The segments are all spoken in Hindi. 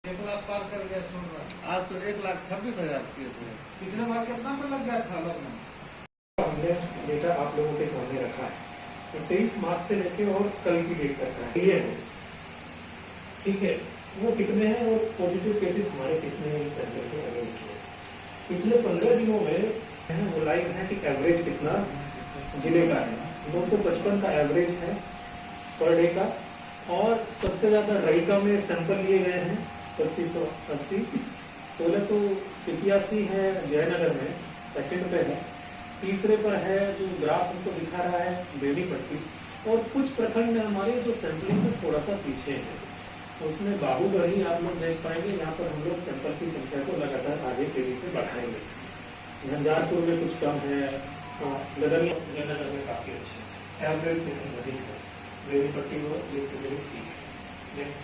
1 लाख पार कर गया सुन रहा। आज तो 1,26,000 केस है। पिछले बार कितना पे लग गया था लगभग? हमने डेटा आप लोगों के सामने रखा है, तो 23 मार्च से लेके और कल की डेट तक का ये है, ठीक है। वो कितने हैं और पॉजिटिव केसेस हमारे कितने हैं इस सर्वे के अगेंस्ट में। पिछले 15 दिनों में वो लाइव है कि एवरेज कितना जिले का है। 255 का एवरेज है पर डे का, और सबसे ज्यादा रईका में सैंपल लिए गए हैं 2580, 1681 है जयनगर में, सेकंड पे है। तीसरे पर है जो ग्राफ हमको दिखा रहा है बेनीपट्टी, और कुछ प्रखंड हमारे जो सैंपलिंग में थोड़ा सा पीछे है, उसमें बाबूगढ़ी आप लोग देख पाएंगे। यहाँ पर हम लोग सैंपल की संख्या को लगातार आगे तेजी से बढ़ाएंगे। झंझारपुर में कुछ कम है, गदरिया जयनगर में काफी अच्छे एवरेज से अधिक है, बेनीपट्टी वो ठीक है। नेक्स्ट,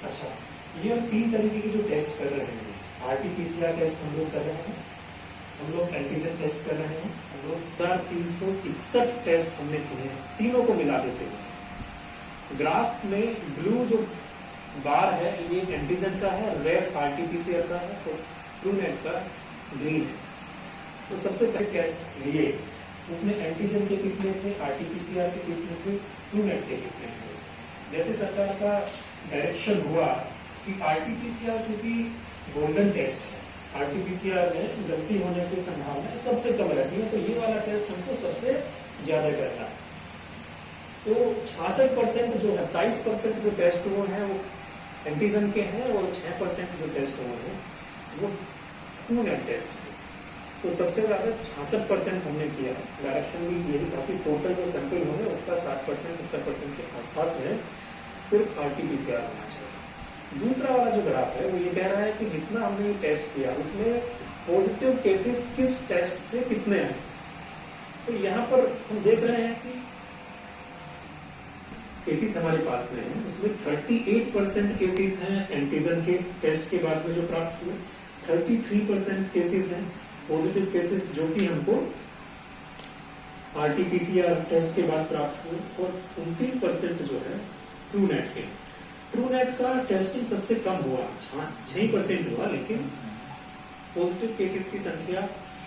अच्छा, ये हम 3 तरीके के जो टेस्ट कर रहे हैं, आरटीपीसीआर टेस्ट हम लोग कर रहे हैं, हम लोग एंटीजन टेस्ट कर रहे हैं, हम लोग 361 टेस्ट हमने किए हैं, तीनों को मिला देते हैं। ग्राफ में ब्लू जो बार है ये एंटीजन का है, रेड आरटीपीसीआर का है, तो ट्रूनेट का ग्रीन है। तो सबसे पहले टेस्ट लिए, उसमें एंटीजन के कितने थे, आरटीपीसीआर के कितने थे, ट्रूनेट के कितने थे। जैसे सरकार का डायरेक्शन हुआ कि आरटीपीसीआर क्योंकि गोल्डन टेस्ट है, आरटीपीसीआर में गलती होने की संभावना सबसे कम रहती है, तो ये वाला टेस्ट हमको सबसे ज्यादा करना है। तो 66% जो 27% जो टेस्ट हुए हैं वो एंटीजन के हैं, और 6% जो टेस्ट हुए हैं वो ट्रूनेट टेस्ट है। तो सबसे ज्यादा 66% हमने किया है। डायरेक्शन भी यही था कि टोटल जो सैंपल होंगे उसका 60% 70% के आसपास में सिर्फ आरटीपीसीआर होना चाहिए। दूसरा वाला जो ग्राफ है वो ये कह रहा है कि जितना हमने टेस्ट किया उसमें पॉजिटिव केसेस किस टेस्ट से कितने हैं। तो यहाँ पर हम देख रहे हैं कि केसेस हमारे पास में है, उसमें 38% केसेस हैं एंटीजन के टेस्ट के बाद में जो प्राप्त हुए, 33% केसेस हैं पॉजिटिव केसेस जो कि हमको आरटीपीसीआर टेस्ट के बाद प्राप्त हुए, और 29% जो है ट्रूनेट के। ट्रूनेट का टेस्टिंग सबसे कम हुआ, 6% हुआ, लेकिन पॉजिटिव केसेस की संख्या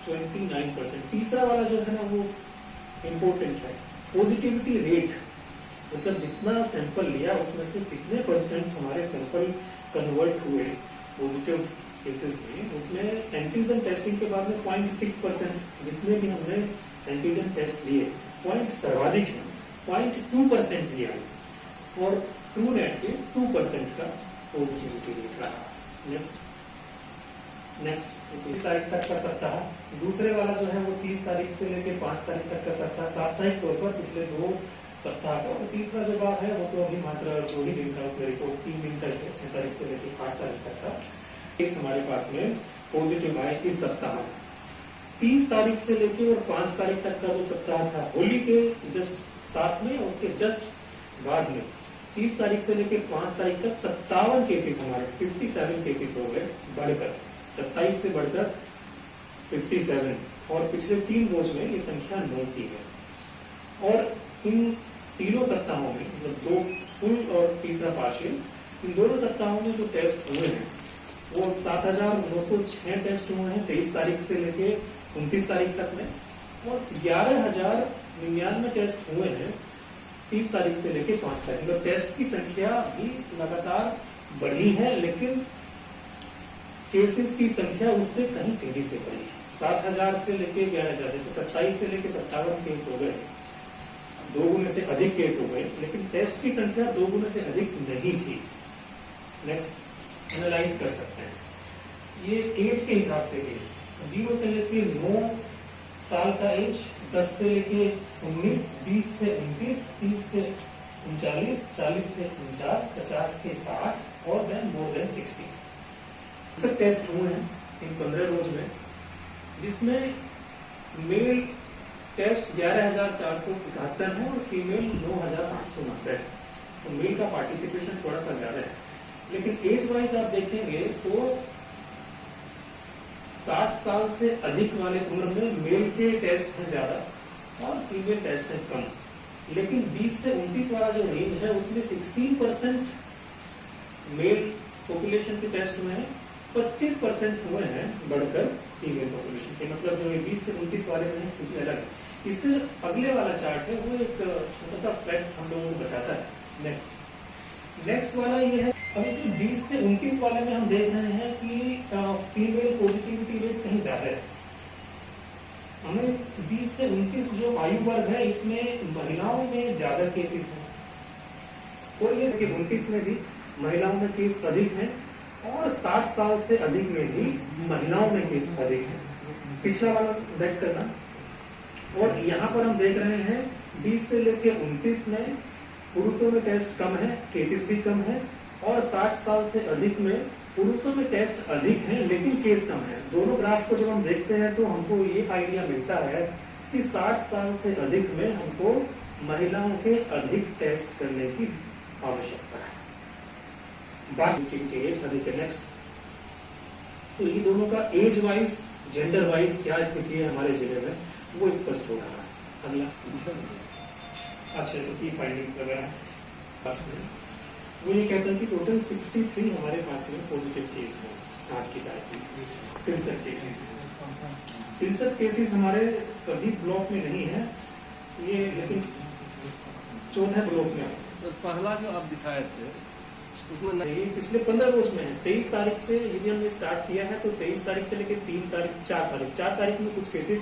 29%। तीसरा वाला जो है ना वो इम्पोर्टेंट है, पॉजिटिविटी रेट, मतलब जितना सैंपल लिया उसमें से कितने परसेंट हमारे सैंपल कन्वर्ट हुए पॉजिटिव केसेस में। उसमें एंटीजन टेस्टिंग के बाद में 0.6%, जितने भी हमने एंटीजन टेस्ट लिए पॉइंट सर्वाधिक है, 0.2% लिया, और ट्रूनेट के 2% का पॉजिटिविटी रेट रहा। नेक्स्ट 30 तारीख तक का सप्ताह, दूसरे वाला जो है वो 30 तारीख से लेकर 5 तारीख तक का सप्ताह, साप्ताहिक तौर पर पिछले 2 सप्ताह का। और तीसरा जो बात है वो तो अभी मात्र 2 ही दिन का, उसमें रिपोर्ट 3 दिन का है, 6 तारीख से लेकर 8 तारीख तक का केस हमारे पास में पॉजिटिव आए इस सप्ताह में। 30 तारीख से लेकर और 5 तारीख तक का जो सप्ताह था, होली के जस्ट साथ में, उसके जस्ट बाद में 30 तारीख से लेकर 5 तारीख तक 57 केसेस हमारे 57 केसेस हो गए, बढ़कर 27 से बढ़कर 57, और पिछले 3 रोज में ये संख्या 9 की है। और इन तीनों सप्ताहों में, मतलब 2 फुल और तीसरा पार्शियल, इन दोनों सप्ताहों में जो टेस्ट हुए हैं वो 7,906 टेस्ट हुए हैं 23 तारीख से लेके 29 तारीख तक में, और 11,099 टेस्ट हुए हैं 30 तारीख से लेके 5 तारीख। तो टेस्ट की संख्या भी लगातार बढ़ी है, लेकिन केसेस की संख्या उससे कहीं तेजी से बढ़ी है। 7,000 से लेके 11,000, जैसे 27 से लेके 57 केस हो गए, 2 गुने से अधिक केस हो गए, लेकिन टेस्ट की संख्या 2 गुने से अधिक नहीं थी। नेक्स्ट, एनालाइज कर सकते हैं ये एज के हिसाब से भी, 0 से लेके 9 साल का एज, 10 से लेके 19, 20 से 29, 30 से 39, 40 से 49, 50 से 60, और देन मोर देन 60 सब टेस्ट हुए हैं इन 15 रोज में, जिसमें मेल टेस्ट 11,471 है और फीमेल 9,890 है। तो मेल का पार्टिसिपेशन थोड़ा सा ज्यादा है, लेकिन एज वाइज आप देखेंगे तो 60 साल से अधिक वाले उम्र में मेल के टेस्ट है ज्यादा और फीमेल टेस्ट है कम। लेकिन 20 से 29 वाला जो रेंज है उसमें 16% मेल पॉपुलेशन के टेस्ट में 25% हुए हैं बढ़कर फीमेल पॉपुलेशन के, मतलब जो 20 से 29 वाले में स्थिति अलग है। इससे अगले वाला चार्ट है वो एक छोटा सा फैक्ट हम लोगों को बताता है। नेक्स्ट वाला ये है, अब इसमें 20 से 29 वाले में हम देख रहे हैं कि फीमेल पॉजिटिविटी रेट कहीं ज्यादा है। हमें 20 से 29 जो आयु वर्ग है इसमें महिलाओं में ज्यादा केसेस हैं, और ये कि 29 में भी महिलाओं में केस अधिक है, और 60 साल से अधिक में भी महिलाओं में केस अधिक है। पिछला वाला देख करना, और यहाँ पर हम देख रहे हैं 20 से लेकर 29 में पुरुषों में टेस्ट कम है, केसेस भी कम है, और 60 साल से अधिक में पुरुषों में टेस्ट अधिक है लेकिन केस कम है। दोनों ग्राफ को जब हम देखते हैं तो हमको ये आइडिया मिलता है कि 60 साल से अधिक में हमको महिलाओं के अधिक टेस्ट करने की आवश्यकता है। बाकी एज अधिक है। नेक्स्ट, तो ये दोनों का एज वाइज जेंडर वाइज क्या स्थिति है हमारे जिले में वो स्पष्ट हो रहा है। अगला अच्छा, तो की फाइंडिंग्स वगैरह वो ये कहते हैं कि टोटल 63 हमारे पास में पॉजिटिव केस है आज की तारीख में। 63 केसेस, 63 केसेस हमारे सभी ब्लॉक में नहीं है ये, लेकिन 14 ब्लॉक में है। सर पहला जो आप दिखाए थे उसमें ये पिछले 15 रोज में है। 23 तारीख से यदि हमने स्टार्ट किया है तो 23 तारीख से लेकर 3 तारीख 4 तारीख में कुछ केसेस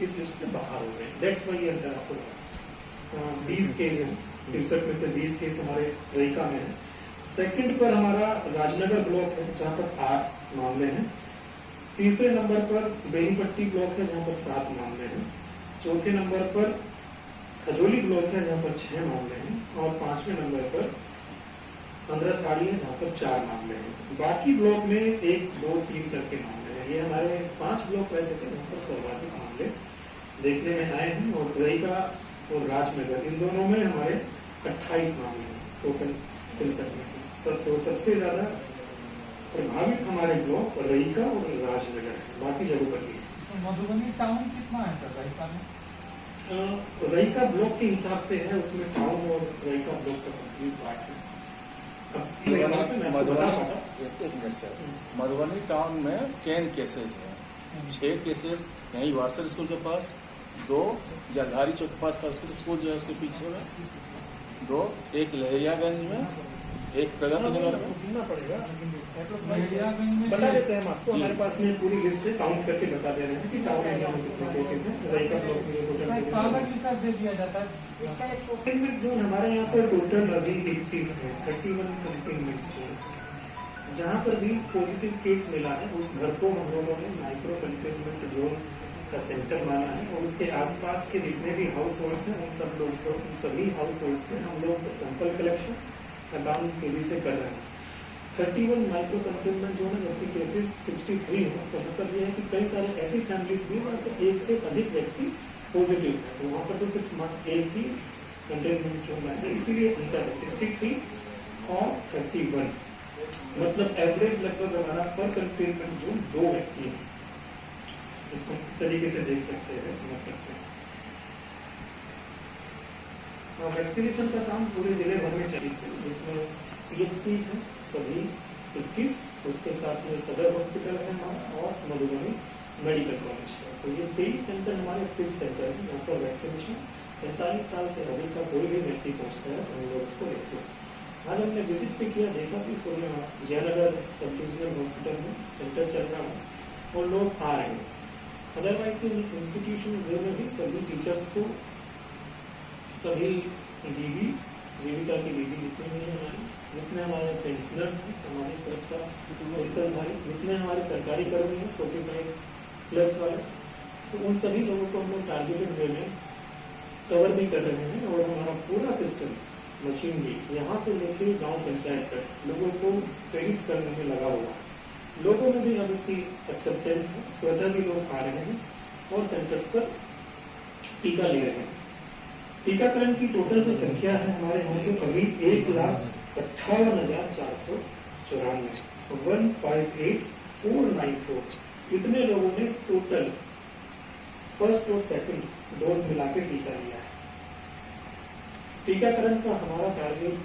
इस लिस्ट से बाहर हो गए। दैट्स व्हाई ये अंतर आपको 20 केसेस, 63 में से 20 केस हमारे रईका में है। सेकंड पर हमारा राजनगर ब्लॉक है जहाँ पर 8 मामले हैं। तीसरे नंबर पर बेनीपट्टी ब्लॉक है जहाँ पर 7 मामले हैं। चौथे नंबर पर खजोली ब्लॉक है जहाँ पर 6 मामले हैं, और 5वें नंबर पर 15 थाड़ी है जहाँ पर 4 मामले हैं। बाकी ब्लॉक में 1, 2, 3 करके मामले हैं। ये हमारे 5 ब्लॉक वैसे थे जहाँ पर सर्वाधिक मामले देखने में आए हैं, और रईका और राजनगर इन दोनों में हमारे 28 मामले हैं टोटल 63 में। तो सबसे ज्यादा प्रभावित हमारे ब्लॉक रईका और राजनगर है, बाकी जगहों पर भी। मधुबनी टाउन कितना है सर रईका में? रईका ब्लॉक के हिसाब से है, उसमें टाउन और रईका ब्लॉक का कंप्लीट पार्ट है। मधुबनी टाउन में 10 केसेस है, 6 केसेस यहीं वाटसन स्कूल के पास, 2 जलधारी चौक के पास संस्कृत स्कूल जो है उसके पीछे में, 2 एक लहरियागंज में, एक प्रगति नगर में। बता देते हैं हम आपको, हमारे पास में पूरी लिस्ट है, काउंट करके बता दे रहे हैं कि टाउन एरिया में कितने केसेस हैं। रईका ब्लॉक में कागज के साथ दे दिया जाता है। कंटेनमेंट जोन हमारे यहाँ पर टोटल अभी 31 है, 31 कंटेनमेंट जोन। जहाँ पर भी पॉजिटिव केस मिला है उस घर को हम लोगों ने माइक्रो कंटेनमेंट जोन का सेंटर माना है, और उसके आसपास के जितने भी हाउस होल्ड्स हैं उन सब लोग को, उन सभी हाउस होल्ड्स में हम लोग सैंपल कलेक्शन अकाउंट तेजी से कर रहे हैं। 31 माइक्रो कंटेनमेंट जोन है, जबकि केसेस 63 है। इसका मतलब यह है कि कई सारे ऐसी फैमिलीज भी वहाँ पर एक से अधिक व्यक्ति पॉजिटिव है, तो वहाँ पर तो सिर्फ एक ही कंटेनमेंट जोन है, इसीलिए अंतर है 63 और 31। मतलब एवरेज लगभग हमारा पर कंटेनमेंट जोन 2 व्यक्ति है। इसको इस तरीके से देख सकते हैं, समझ सकते हैं। वैक्सीनेशन का काम पूरे जिले भर में चली थी, जिसमें PHCs हैं सभी 21, उसके साथ में सदर हॉस्पिटल है और मधुबनी मेडिकल कॉलेज है। तो ये 23 सेंटर हमारे फिक्स सेंटर है यहाँ पर वैक्सीनेशन 45 साल से अधिक का कोई भी व्यक्ति पहुँचता है तो हम लोग उसको देखते हैं। आज हमने विजिट भी किया, देखा कि जयनगर सब डिविजनल हॉस्पिटल में सेंटर चल रहा है और लोग आ रहे हैं। अदरवाइज इंस्टीट्यूशन में भी सभी टीचर्स को, सभी दीदी, जीविका की दीदी जितने भी हमारे, जितने हमारे पेंशनर्स हैं, सामाजिक सुरक्षा पेंशन भाई, जितने हमारे सरकारी कर्मी हैं 45+ वाले, तो उन सभी लोगों को हम लोग टारगेटेड वे में कवर भी कर रहे हैं। और हमारा पूरा सिस्टम मशीनरी यहाँ से लेकर गांव पंचायत तक लोगों को प्रेरित करने में लगा हुआ है। लोगों में भी अब इसकी एक्सेप्टेंस है, स्वतः भी लोग आ रहे हैं और सेंटर्स पर टीका ले रहे हैं। टीकाकरण की टोटल जो संख्या है हमारे यहाँ के करीब 1,58,494 158,494 इतने लोगों ने टोटल फर्स्ट और सेकंड डोज मिलाकर टीका लिया है। टीकाकरण का हमारा टारगेट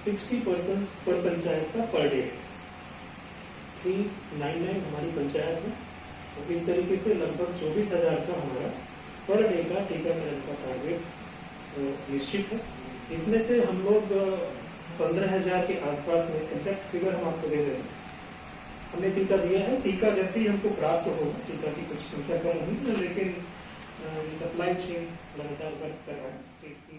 60% पर पंचायत का पर डे 399 हमारी पंचायत है। तो इस तरीके से लगभग 24,000 का हमारा पर डे का टीकाकरण का टारगेट निश्चित है। इसमें से हम लोग 15,000 के आसपास में एग्जैक्ट फिगर हम आपको दे रहे हैं, हमने टीका दिया है। टीका जैसे ही हमको प्राप्त होगा, टीका की कुछ संख्या कम हुई, लेकिन सप्लाई चेन लगातार वर्क कर रहा है स्टेट की